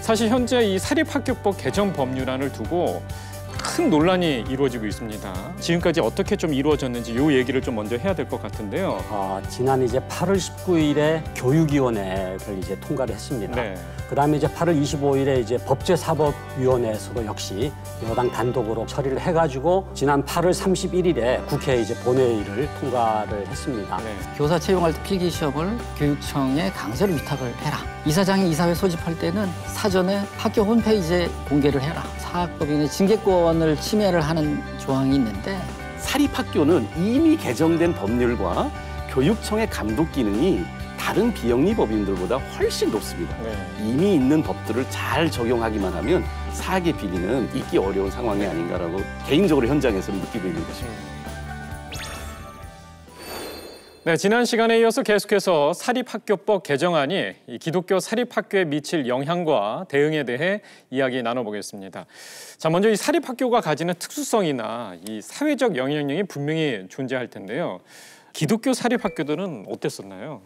사실 현재 이 사립학교법 개정 법률안을 두고 큰 논란이 이루어지고 있습니다. 지금까지 어떻게 좀 이루어졌는지 이 얘기를 좀 먼저 해야 될 것 같은데요. 지난 이제 8월 19일에 교육위원회를 이제 통과를 했습니다. 네. 그다음에 이제 8월 25일에 이제 법제사법위원회에서도 역시 여당 단독으로 처리를 해가지고 지난 8월 31일에 국회 이제 본회의를 통과를 했습니다. 네. 교사 채용할 때 필기시험을 교육청에 강제로 위탁을 해라. 이사장이 이사회 소집할 때는 사전에 학교 홈페이지에 공개를 해라. 사학법인의 징계권을 침해를 하는 조항이 있는데 사립학교는 이미 개정된 법률과 교육청의 감독 기능이 다른 비영리 법인들보다 훨씬 높습니다. 네. 이미 있는 법들을 잘 적용하기만 하면 사학의 비리는 있기 어려운 상황이 아닌가라고 개인적으로 현장에서는 느끼고 있는 것입니다. 네, 지난 시간에 이어서 계속해서 사립학교법 개정안이 이 기독교 사립학교에 미칠 영향과 대응에 대해 이야기 나눠보겠습니다. 자, 먼저 이 사립학교가 가지는 특수성이나 이 사회적 영향력이 분명히 존재할 텐데요. 기독교 사립학교들은 어땠었나요?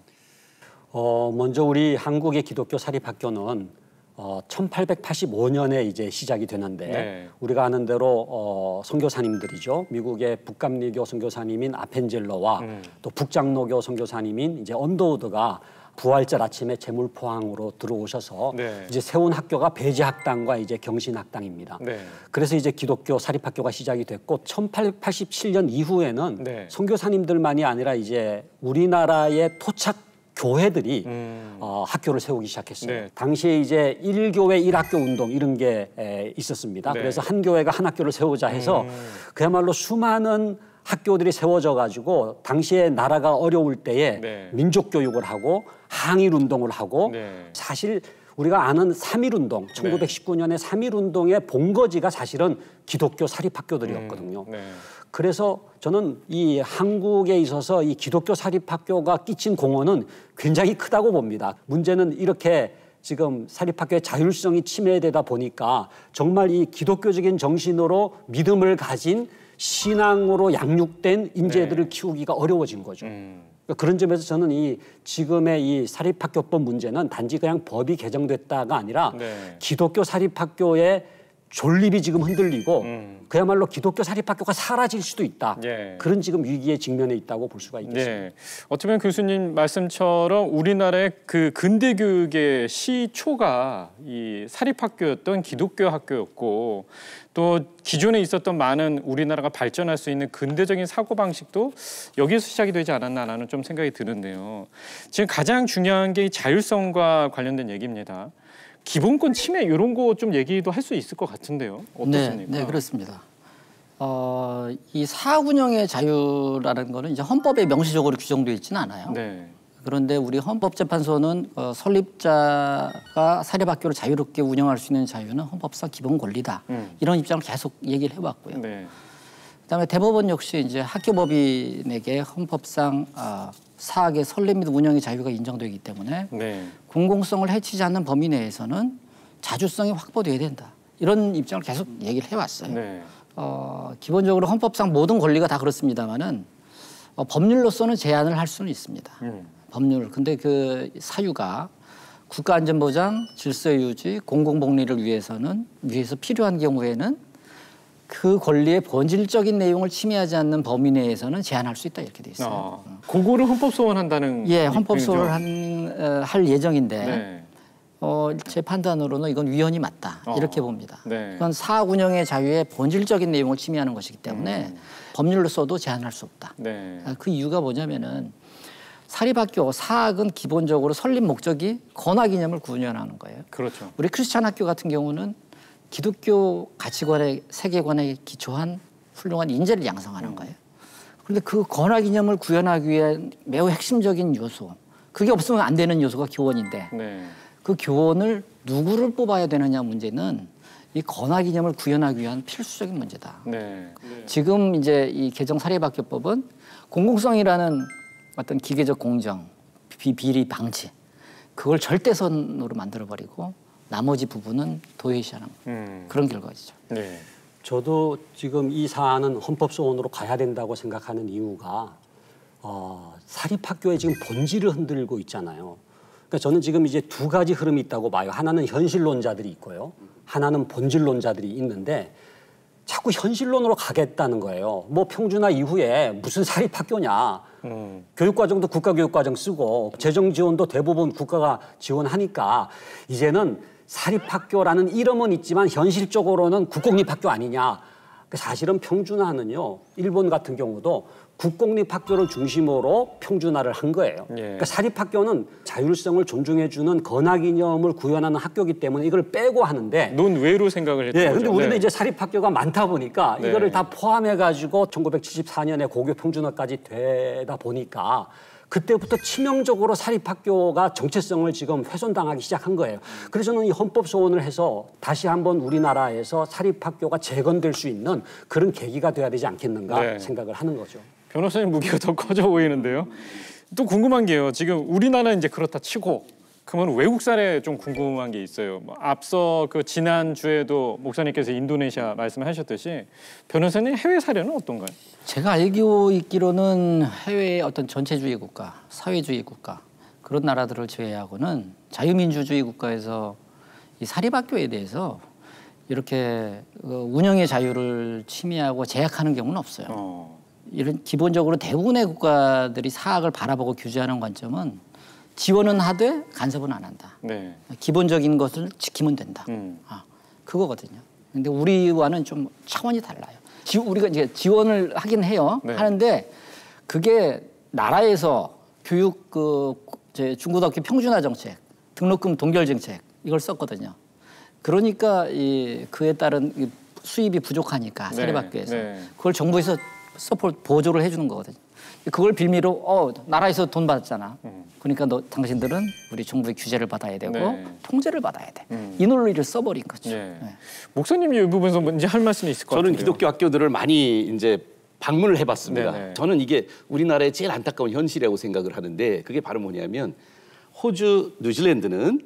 먼저 우리 한국의 기독교 사립학교는 1885년에 이제 시작이 되는데 네. 우리가 아는 대로 선교사님들이죠. 미국의 북감리교 선교사님인 아펜젤러와 또 북장로교 선교사님인 이제 언더우드가 부활절 아침에 제물포항으로 들어오셔서 네. 이제 세운 학교가 배제학당과 이제 경신학당입니다. 네. 그래서 이제 기독교 사립학교가 시작이 됐고 1887년 이후에는 네. 선교사님들만이 아니라 이제 우리나라의 토착 교회들이 학교를 세우기 시작했어요. 네. 당시에 이제 1교회 1학교 운동 이런 게 있었습니다. 네. 그래서 한 교회가 한 학교를 세우자 해서 그야말로 수많은 학교들이 세워져 가지고 당시에 나라가 어려울 때에 네. 민족 교육을 하고 항일 운동을 하고 네. 사실 우리가 아는 3.1운동, 1919년의 3.1운동의 본거지가 사실은 기독교 사립학교들이었거든요. 네. 그래서 저는 이 한국에 있어서 이 기독교 사립학교가 끼친 공헌은 굉장히 크다고 봅니다. 문제는 이렇게 지금 사립학교의 자율성이 침해되다 보니까 정말 이 기독교적인 정신으로 믿음을 가진 신앙으로 양육된 인재들을 네. 키우기가 어려워진 거죠. 그런 점에서 저는 이 지금의 이 사립학교법 문제는 단지 그냥 법이 개정됐다가 아니라 네. 기독교 사립학교의 존립이 지금 흔들리고 그야말로 기독교 사립학교가 사라질 수도 있다. 네. 그런 지금 위기에 직면해 있다고 볼 수가 있겠습니다. 네. 어떻게 보면 교수님 말씀처럼 우리나라의 그 근대 교육의 시초가 이 사립학교였던 기독교 학교였고 또 기존에 있었던 많은 우리나라가 발전할 수 있는 근대적인 사고방식도 여기에서 시작이 되지 않았나라는 좀 생각이 드는데요. 지금 가장 중요한 게 이 자율성과 관련된 얘기입니다. 기본권 침해 이런 거 좀 얘기도 할 수 있을 것 같은데요. 어떻습니까? 네, 그렇습니다. 이 사학 운영의 자유라는 거는 이제 헌법에 명시적으로 규정되어 있지는 않아요. 네. 그런데 우리 헌법재판소는 설립자가 사립학교를 자유롭게 운영할 수 있는 자유는 헌법상 기본 권리다. 이런 입장을 계속 얘기를 해왔고요. 네. 그다음에 대법원 역시 이제 학교법인에게 헌법상 사학의 설립 및 운영의 자유가 인정되기 때문에 네. 공공성을 해치지 않는 범위 내에서는 자주성이 확보돼야 된다. 이런 입장을 계속 얘기를 해왔어요. 네. 기본적으로 헌법상 모든 권리가 다 그렇습니다만은 법률로서는 제한을 할 수는 있습니다. 법률. 근데 그 사유가 국가안전보장, 질서유지, 공공복리를 위해서 필요한 경우에는 그 권리의 본질적인 내용을 침해하지 않는 범위 내에서는 제한할 수 있다 이렇게 돼 있어요. 그거를 헌법 소원한다는 예, 헌법 소원을 할 예정인데 네. 제 판단으로는 이건 위헌이 맞다 이렇게 봅니다. 네. 이건 사학 운영의 자유의 본질적인 내용을 침해하는 것이기 때문에 법률로서도 제한할 수 없다. 네. 그 이유가 뭐냐면은 사립학교 사학은 기본적으로 설립 목적이 건화 기념을 구현하는 거예요. 그렇죠. 우리 크리스찬 학교 같은 경우는 기독교 가치관의 세계관에 기초한 훌륭한 인재를 양성하는 거예요. 그런데 그 건화 기념을 구현하기 위한 매우 핵심적인 요소, 그게 없으면 안 되는 요소가 교원인데 네. 그 교원을 누구를 뽑아야 되느냐 문제는 이 건화 기념을 구현하기 위한 필수적인 문제다. 네. 지금 이제 이 개정 사립학교법은 공공성이라는 어떤 기계적 공정, 비리 방치, 그걸 절대선으로 만들어버리고 나머지 부분은 도외시하는 그런 결과이죠. 네. 저도 지금 이 사안은 헌법소원으로 가야 된다고 생각하는 이유가 사립학교의 지금 본질을 흔들고 있잖아요. 그러니까 저는 지금 이제 두 가지 흐름이 있다고 봐요. 하나는 현실론자들이 있고요. 하나는 본질론자들이 있는데 자꾸 현실론으로 가겠다는 거예요. 뭐 평준화 이후에 무슨 사립학교냐. 교육과정도 국가교육과정 쓰고 재정 지원도 대부분 국가가 지원하니까 이제는 사립학교라는 이름은 있지만 현실적으로는 국공립학교 아니냐. 사실은 평준화는요. 일본 같은 경우도 국공립학교를 중심으로 평준화를 한 거예요. 예. 그러니까 사립학교는 자율성을 존중해주는 권학이념을 구현하는 학교이기 때문에 이걸 빼고 하는데 논외로 생각을 했던 예, 거죠. 근데 우리는 네. 이제 사립학교가 많다 보니까 네. 이거를 다 포함해가지고 1974년에 고교 평준화까지 되다 보니까 그때부터 치명적으로 사립학교가 정체성을 지금 훼손당하기 시작한 거예요. 그래서 저는 이 헌법 소원을 해서 다시 한번 우리나라에서 사립학교가 재건될 수 있는 그런 계기가 돼야 되지 않겠는가 네. 생각을 하는 거죠. 변호사님 무게가 더 커져 보이는데요. 또 궁금한 게요. 지금 우리나라는 이제 그렇다 치고 그러면 외국 사례 좀 궁금한 게 있어요. 뭐 앞서 그 지난 주에도 목사님께서 인도네시아 말씀하셨듯이 변호사님 해외 사례는 어떤가요? 제가 알고 있기로는 해외의 어떤 전체주의 국가, 사회주의 국가 그런 나라들을 제외하고는 자유민주주의 국가에서 이 사립학교에 대해서 이렇게 운영의 자유를 침해하고 제약하는 경우는 없어요. 이런 기본적으로 대부분의 국가들이 사학을 바라보고 규제하는 관점은 지원은 하되 간섭은 안 한다. 네. 기본적인 것을 지키면 된다. 그거거든요. 근데 우리와는 좀 차원이 달라요. 우리가 이제 지원을 하긴 해요. 네. 하는데 그게 나라에서 교육 중고등학교 평준화 정책, 등록금 동결 정책 이걸 썼거든요. 그러니까 그에 따른 수입이 부족하니까 사립학교에서 그걸 정부에서 서포트 보조를 해주는 거거든요. 그걸 빌미로 나라에서 돈 받았잖아. 그러니까 당신들은 우리 정부의 규제를 받아야 되고 통제를 받아야 돼. 이 논리를 써버린 거죠. 네. 목사님이 이 부분에서 먼저 할 말씀이 있을 것 같은데요. 저는 기독교 학교들을 많이 이제 방문을 해봤습니다. 네네. 저는 이게 우리나라의 제일 안타까운 현실이라고 생각을 하는데 그게 바로 뭐냐면 호주, 뉴질랜드는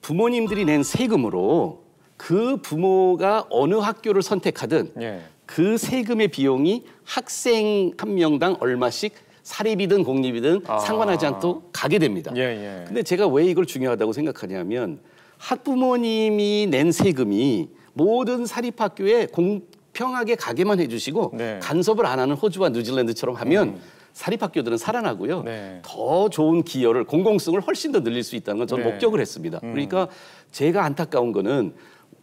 부모님들이 낸 세금으로 그 부모가 어느 학교를 선택하든 그 세금의 비용이 학생 한 명당 얼마씩 사립이든 공립이든 상관하지 않도록 가게 됩니다. 근데 제가 왜 이걸 중요하다고 생각하냐면 학부모님이 낸 세금이 모든 사립학교에 공평하게 가게만 해주시고 간섭을 안 하는 호주와 뉴질랜드처럼 하면 사립학교들은 살아나고요. 더 좋은 기여를 공공성을 훨씬 더 늘릴 수 있다는 건 저는 목격을 했습니다. 그러니까 제가 안타까운 거는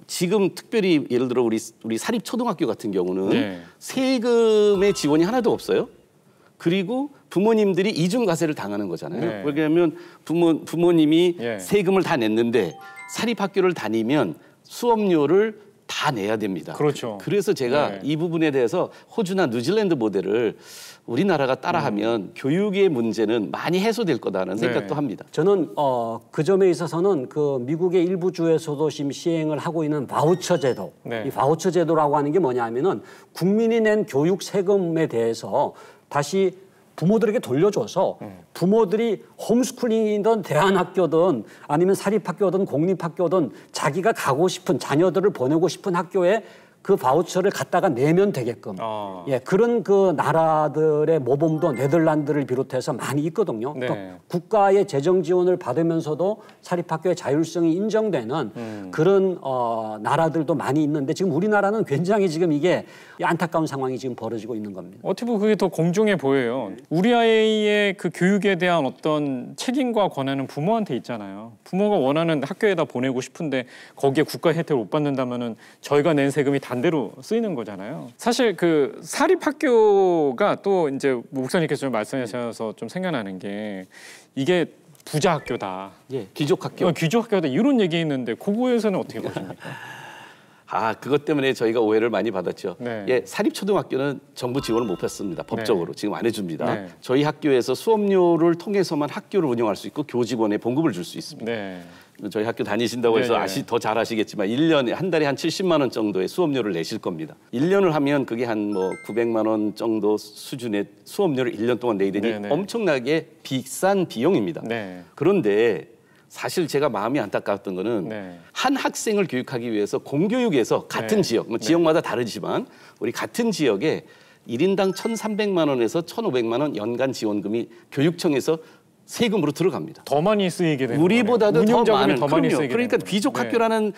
지금 특별히 예를 들어 우리 사립 초등학교 같은 경우는 세금의 지원이 하나도 없어요. 그리고 부모님들이 이중 과세를 당하는 거잖아요. 왜냐하면 부모님이 세금을 다 냈는데 사립 학교를 다니면 수업료를 다 내야 됩니다. 그렇죠. 그래서 제가 이 부분에 대해서 호주나 뉴질랜드 모델을 우리나라가 따라하면 교육의 문제는 많이 해소될 거다라는 생각도 합니다. 저는 그 점에 있어서는 그 미국의 일부 주에서도 지금 시행을 하고 있는 바우처 제도. 이 바우처 제도라고 하는 게 뭐냐면은 국민이 낸 교육 세금에 대해서 다시 부모들에게 돌려줘서 부모들이 홈스쿨링이든 대안학교든 아니면 사립학교든 공립학교든 자기가 가고 싶은 자녀들을 보내고 싶은 학교에 그 바우처를 갖다가 내면 되게끔 그런 그 나라들의 모범도 네덜란드를 비롯해서 많이 있거든요. 또 국가의 재정 지원을 받으면서도 사립학교의 자율성이 인정되는 그런 나라들도 많이 있는데 지금 우리나라는 굉장히 지금 이게 안타까운 상황이 지금 벌어지고 있는 겁니다. 어떻게 보면 그게 더 공정해 보여요. 우리 아이의 그 교육에 대한 어떤 책임과 권한은 부모한테 있잖아요. 부모가 원하는 학교에다 보내고 싶은데 거기에 국가 혜택을 못 받는다면은 저희가 낸 세금이 반대로 쓰이는 거잖아요. 사실 그 사립학교가 또 이제 목사님께서 좀 말씀하셔서 좀 생각나는 게 이게 부자 학교다. 귀족학교. 귀족학교다 이런 얘기 있는데 그거에서는 어떻게 보십니까? 그것 때문에 저희가 오해를 많이 받았죠. 사립초등학교는 정부 지원을 못 받습니다. 법적으로 지금 안 해줍니다. 저희 학교에서 수업료를 통해서만 학교를 운영할 수 있고 교직원에 봉급을 줄 수 있습니다. 저희 학교 다니신다고 해서 더 잘 아시겠지만 1년에 한 달에 한 70만 원 정도의 수업료를 내실 겁니다. 1년을 하면 그게 한 900만 원 정도 수준의 수업료를 1년 동안 내야 되니 엄청나게 비싼 비용입니다. 그런데 사실 제가 마음이 안타까웠던 거는 한 학생을 교육하기 위해서 공교육에서 같은 지역, 지역마다 다르지만 우리 같은 지역에 1인당 1,300만 원에서 1,500만 원 연간 지원금이 교육청에서 세금으로 들어갑니다. 더 많이 쓰이게 되는 우리보다도 더 많은 더 많이 쓰이게 그러니까 되는 귀족 거네요. 학교라는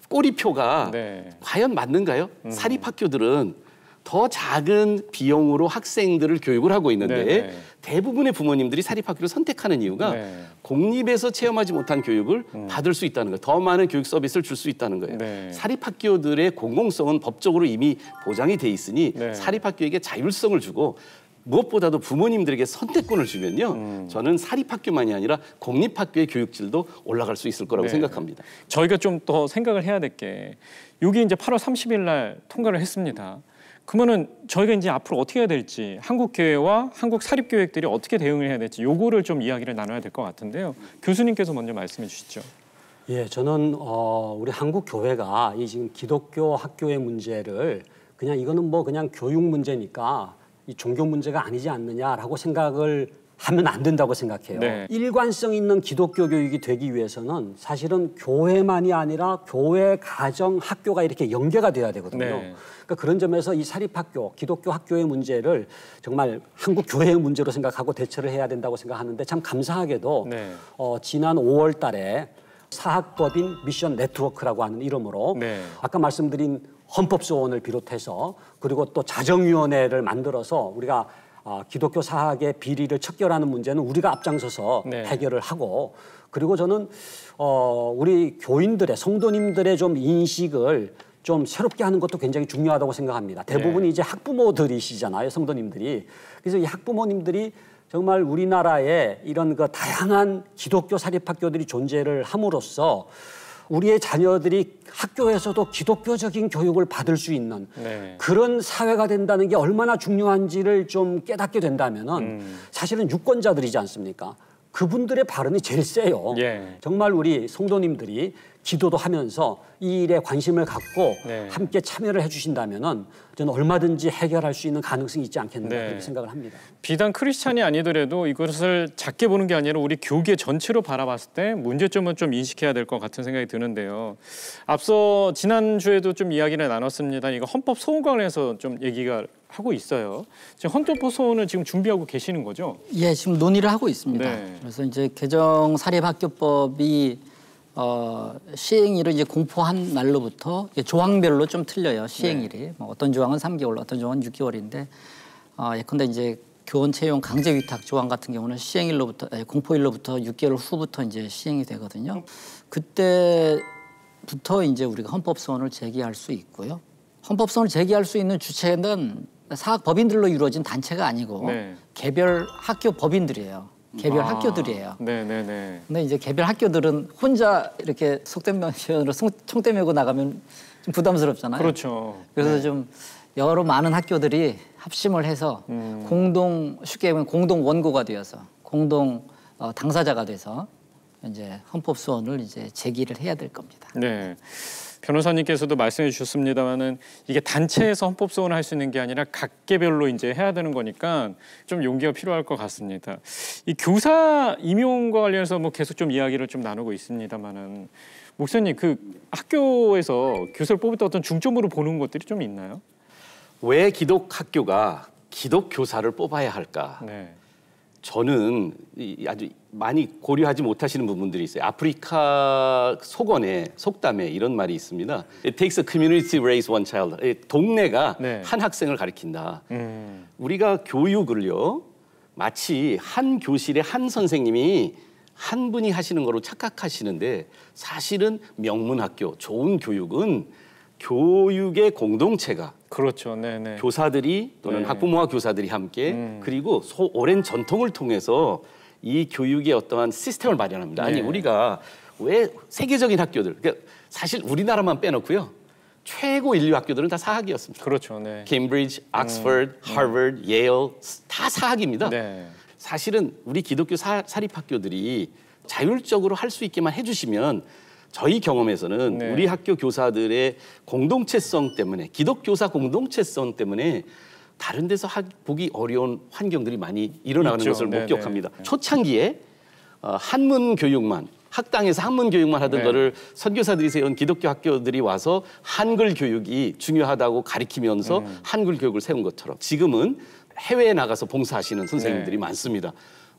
꼬리표가 네. 과연 맞는가요? 사립학교들은 더 작은 비용으로 학생들을 교육을 하고 있는데 네. 대부분의 부모님들이 사립학교를 선택하는 이유가 네. 공립에서 체험하지 못한 교육을 받을 수 있다는 거예요. 더 많은 교육 서비스를 줄 수 있다는 거예요. 네. 사립학교들의 공공성은 법적으로 이미 보장이 돼 있으니 네. 사립학교에게 자율성을 주고 무엇보다도 부모님들에게 선택권을 주면요. 저는 사립학교만이 아니라 공립학교의 교육질도 올라갈 수 있을 거라고 네. 생각합니다. 저희가 좀 더 생각을 해야 될 게 여기 이제 8월 30일 날 통과를 했습니다. 그러면은 저희가 이제 앞으로 어떻게 해야 될지 한국 교회와 한국 사립 교육들이 어떻게 대응을 해야 될지 요거를 좀 이야기를 나눠야 될 것 같은데요. 교수님께서 먼저 말씀해 주시죠. 예, 저는 우리 한국 교회가 이 지금 기독교 학교의 문제를 그냥 이거는 뭐 그냥 교육 문제니까 이 종교 문제가 아니지 않느냐라고 생각을 하면 안 된다고 생각해요. 네. 일관성 있는 기독교 교육이 되기 위해서는 사실은 교회만이 아니라 교회, 가정, 학교가 이렇게 연계가 돼야 되거든요. 네. 그러니까 그런 점에서 이 사립학교, 기독교 학교의 문제를 정말 한국 교회의 문제로 생각하고 대처를 해야 된다고 생각하는데 참 감사하게도 네. 지난 5월 달에 사학법인 미션 네트워크라고 하는 이름으로 네. 아까 말씀드린 헌법소원을 비롯해서 그리고 또 자정위원회를 만들어서 우리가 기독교 사학의 비리를 척결하는 문제는 우리가 앞장서서 네. 해결을 하고 그리고 저는 우리 교인들의 성도님들의 좀 인식을 좀 새롭게 하는 것도 굉장히 중요하다고 생각합니다. 대부분이 이제 학부모들이시잖아요, 성도님들이. 그래서 이 학부모님들이 정말 우리나라에 이런 그 다양한 기독교 사립학교들이 존재를 함으로써 우리의 자녀들이 학교에서도 기독교적인 교육을 받을 수 있는 네. 그런 사회가 된다는 게 얼마나 중요한지를 좀 깨닫게 된다면은 사실은 유권자들이지 않습니까? 그분들의 발언이 제일 세요. 예. 정말 우리 성도님들이 기도도 하면서 이 일에 관심을 갖고 네. 함께 참여를 해주신다면은 저는 얼마든지 해결할 수 있는 가능성이 있지 않겠는가 네. 그렇게 생각을 합니다. 비단 크리스찬이 아니더라도 이것을 작게 보는 게 아니라 우리 교계 전체로 바라봤을 때 문제점은 좀 인식해야 될 것 같은 생각이 드는데요. 앞서 지난주에도 좀 이야기를 나눴습니다. 이거 헌법 소원 관련해서 좀 얘기가 하고 있어요. 지금 헌법 소원을 지금 준비하고 계시는 거죠? 예, 지금 논의를 하고 있습니다. 네. 그래서 이제 개정 사립학교법이 시행일을 이제 공포한 날로부터 조항별로 좀 틀려요. 시행일이 네. 뭐 어떤 조항은 3개월, 어떤 조항은 6개월인데 예컨대 이제 교원 채용 강제 위탁 조항 같은 경우는 시행일로부터 공포일로부터 6개월 후부터 이제 시행이 되거든요. 그때부터 이제 우리가 헌법 소원을 제기할 수 있고요. 헌법 소원을 제기할 수 있는 주체는 사학 법인들로 이루어진 단체가 아니고 네. 개별 학교 법인들이에요. 개별 학교들이에요. 네네네. 근데 이제 개별 학교들은 혼자 이렇게 속된 면으로 총대 메고 나가면 좀 부담스럽잖아요. 그렇죠. 그래서 좀 여러 많은 학교들이 합심을 해서 공동 쉽게 얘기하면 공동 원고가 되어서 공동 당사자가 돼서 이제 헌법 소원을 이제 제기를 해야 될 겁니다. 네. 변호사님께서도 말씀해 주셨습니다만은 이게 단체에서 헌법 소원을 할 수 있는 게 아니라 각 개별로 이제 해야 되는 거니까 좀 용기가 필요할 것 같습니다. 이 교사 임용과 관련해서 뭐 계속 좀 이야기를 좀 나누고 있습니다만은 목사님 그 학교에서 교사를 뽑을 때 어떤 중점으로 보는 것들이 좀 있나요? 왜 기독 학교가 기독 교사를 뽑아야 할까? 네. 저는 아주 많이 고려하지 못하시는 부분들이 있어요. 아프리카 속담에 이런 말이 있습니다. It takes a community to raise one child. 동네가 네. 한 학생을 가리킨다. 우리가 교육을요, 마치 한 교실에 한 선생님이 한 분이 하시는 거로 착각하시는데 사실은 명문학교, 좋은 교육은 교육의 공동체가 그렇죠. 네네. 교사들이 또는 네. 학부모와 교사들이 함께 그리고 오랜 전통을 통해서 이 교육의 어떠한 시스템을 마련합니다. 아니 네. 우리가 왜 세계적인 학교들, 그러니까 사실 우리나라만 빼놓고요. 최고 인류 학교들은 다 사학이었습니다. 그렇죠. 네. 케임브리지, 옥스퍼드, 하버드, 예일 다 사학입니다. 네. 사실은 우리 기독교 사립학교들이 자율적으로 할 수 있게만 해주시면 저희 경험에서는 네. 우리 학교 교사들의 공동체성 때문에 기독교사 공동체성 때문에 다른 데서 보기 어려운 환경들이 많이 일어나는 있죠. 것을 네네. 목격합니다. 초창기에 한문 교육만 학당에서 한문 교육만 하던 네. 거를 선교사들이 세운 기독교 학교들이 와서 한글 교육이 중요하다고 가리키면서 한글 교육을 세운 것처럼 지금은 해외에 나가서 봉사하시는 선생님들이 네. 많습니다.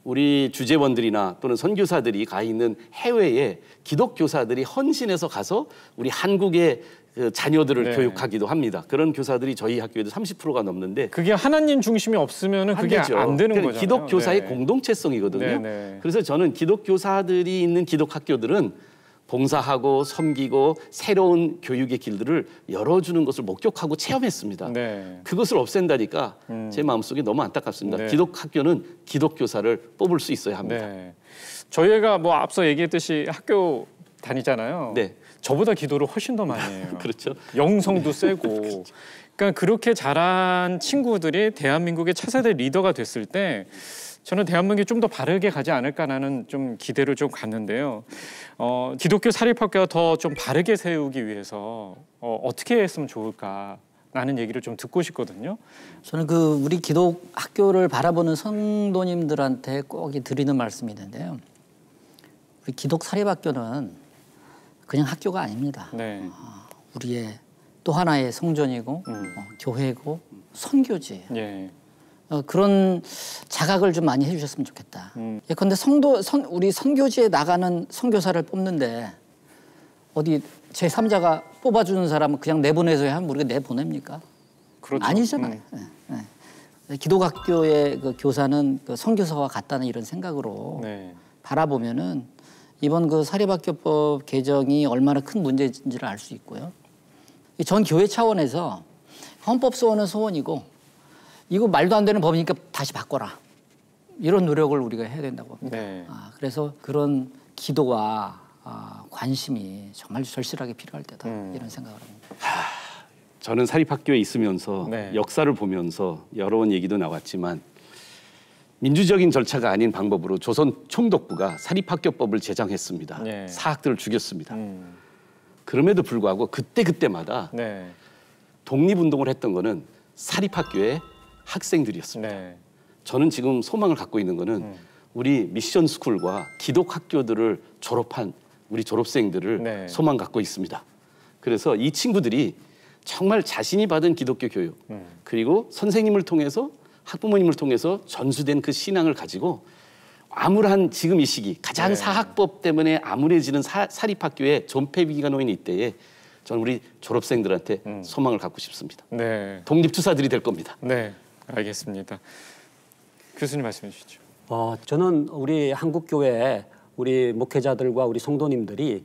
우리 주재원들이나 또는 선교사들이 가 있는 해외에 기독교사들이 헌신해서 가서 우리 한국의 그 자녀들을 네. 교육하기도 합니다. 그런 교사들이 저희 학교에도 30%가 넘는데 그게 하나님 중심이 없으면은 그게 되죠. 안 되는 그러니까 거잖아요. 기독교사의 네. 공동체성이거든요. 네, 네. 그래서 저는 기독교사들이 있는 기독학교들은 봉사하고 섬기고 새로운 교육의 길들을 열어주는 것을 목격하고 체험했습니다. 네. 그것을 없앤다니까 제 마음속에 너무 안타깝습니다. 네. 기독학교는 기독교사를 뽑을 수 있어야 합니다. 네. 저희가 뭐 앞서 얘기했듯이 학교 다니잖아요. 네. 저보다 기도를 훨씬 더 많이 해요. 그렇죠. 영성도 세고. 그러니까 그렇게 자란 친구들이 대한민국의 차세대 리더가 됐을 때 저는 대한민국이 좀 더 바르게 가지 않을까라는 좀 기대를 좀 갖는데요. 기독교 사립학교가 더 좀 바르게 세우기 위해서 어떻게 했으면 좋을까라는 얘기를 좀 듣고 싶거든요. 저는 그 우리 기독학교를 바라보는 성도님들한테 꼭 드리는 말씀이 있는데요. 우리 기독 사립학교는 그냥 학교가 아닙니다. 네. 우리의 또 하나의 성전이고 교회고 선교지. 예. 그런 자각을 좀 많이 해주셨으면 좋겠다. 예컨대 우리 선교지에 나가는 선교사를 뽑는데 어디 제3자가 뽑아주는 사람은 그냥 내보내서야 하면 우리가 내보냅니까? 그렇죠. 아니잖아요. 네. 기독학교의 그 교사는 그 선교사와 같다는 이런 생각으로 네. 바라보면은 이번 그 사립학교법 개정이 얼마나 큰 문제인지를 알 수 있고요. 전 교회 차원에서 헌법소원은 소원이고 이거 말도 안 되는 법이니까 다시 바꿔라. 이런 노력을 우리가 해야 된다고 봅니다. 네. 그래서 그런 기도와 관심이 정말 절실하게 필요할 때다. 이런 생각을 합니다. 저는 사립학교에 있으면서 네. 역사를 보면서 여러 번 얘기도 나왔지만 민주적인 절차가 아닌 방법으로 조선 총독부가 사립학교법을 제정했습니다. 네. 사학들을 죽였습니다. 그럼에도 불구하고 그때마다 네. 독립운동을 했던 거는 사립학교의 학생들이었습니다. 네. 저는 지금 소망을 갖고 있는 거는 우리 미션 스쿨과 기독학교들을 졸업한 우리 졸업생들을 네. 소망 갖고 있습니다. 그래서 이 친구들이 정말 자신이 받은 기독교 교육 그리고 선생님을 통해서 학부모님을 통해서 전수된 그 신앙을 가지고 암울한 지금 이 시기 가장 네. 사학법 때문에 암울해지는 사립학교에 존폐 위기가 놓인 이때에 저는 우리 졸업생들한테 소망을 갖고 싶습니다. 네. 독립투사들이 될 겁니다. 네. 알겠습니다. 교수님 말씀해 주시죠. 저는 우리 한국교회 우리 목회자들과 우리 성도님들이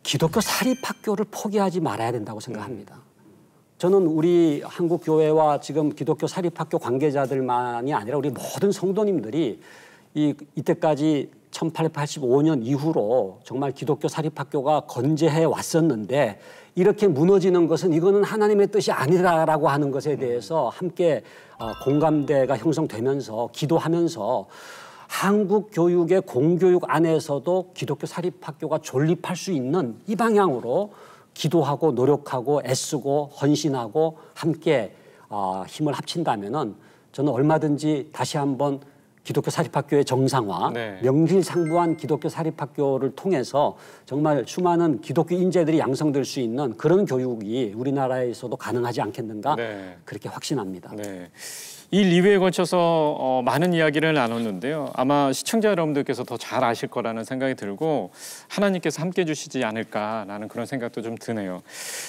기독교 사립학교를 포기하지 말아야 된다고 생각합니다. 저는 우리 한국교회와 지금 기독교 사립학교 관계자들만이 아니라 우리 모든 성도님들이 이때까지 1885년 이후로 정말 기독교 사립학교가 건재해 왔었는데 이렇게 무너지는 것은 이거는 하나님의 뜻이 아니라라고 하는 것에 대해서 함께 공감대가 형성되면서 기도하면서 한국 교육의 공교육 안에서도 기독교 사립학교가 존립할 수 있는 이 방향으로 기도하고 노력하고 애쓰고 헌신하고 함께 힘을 합친다면은 저는 얼마든지 다시 한번 기독교 사립학교의 정상화, 네. 명실상부한 기독교 사립학교를 통해서 정말 수많은 기독교 인재들이 양성될 수 있는 그런 교육이 우리나라에서도 가능하지 않겠는가 네. 그렇게 확신합니다. 네. 이 리뷰에 걸쳐서 많은 이야기를 나눴는데요. 아마 시청자 여러분들께서 더 잘 아실 거라는 생각이 들고 하나님께서 함께 해주시지 않을까라는 그런 생각도 좀 드네요.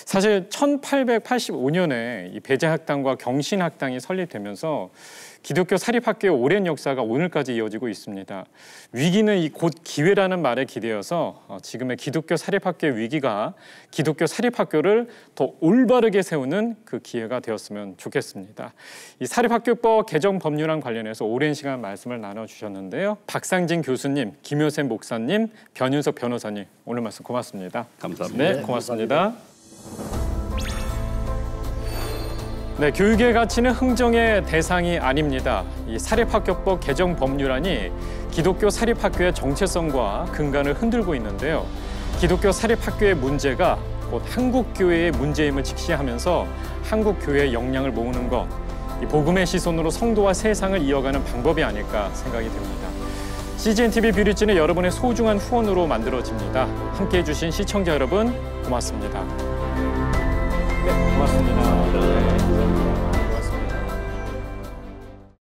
사실 1885년에 이 배제학당과 경신학당이 설립되면서 기독교 사립학교의 오랜 역사가 오늘까지 이어지고 있습니다. 위기는 곧 기회라는 말에 기대어서 지금의 기독교 사립학교의 위기가 기독교 사립학교를 더 올바르게 세우는 그 기회가 되었으면 좋겠습니다. 이 사립학교법 개정 법률안 관련해서 오랜 시간 말씀을 나눠주셨는데요. 박상진 교수님, 김효샘 목사님, 변윤석 변호사님 오늘 말씀 고맙습니다. 감사합니다. 네, 고맙습니다. 네, 교육의 가치는 흥정의 대상이 아닙니다. 이 사립학교법 개정 법률안이 기독교 사립학교의 정체성과 근간을 흔들고 있는데요. 기독교 사립학교의 문제가 곧 한국교회의 문제임을 직시하면서 한국교회의 역량을 모으는 것, 이 복음의 시선으로 성도와 세상을 이어가는 방법이 아닐까 생각이 듭니다. CGN-TV 뷰리지는 여러분의 소중한 후원으로 만들어집니다. 함께해 주신 시청자 여러분 고맙습니다. 네, 고맙습니다.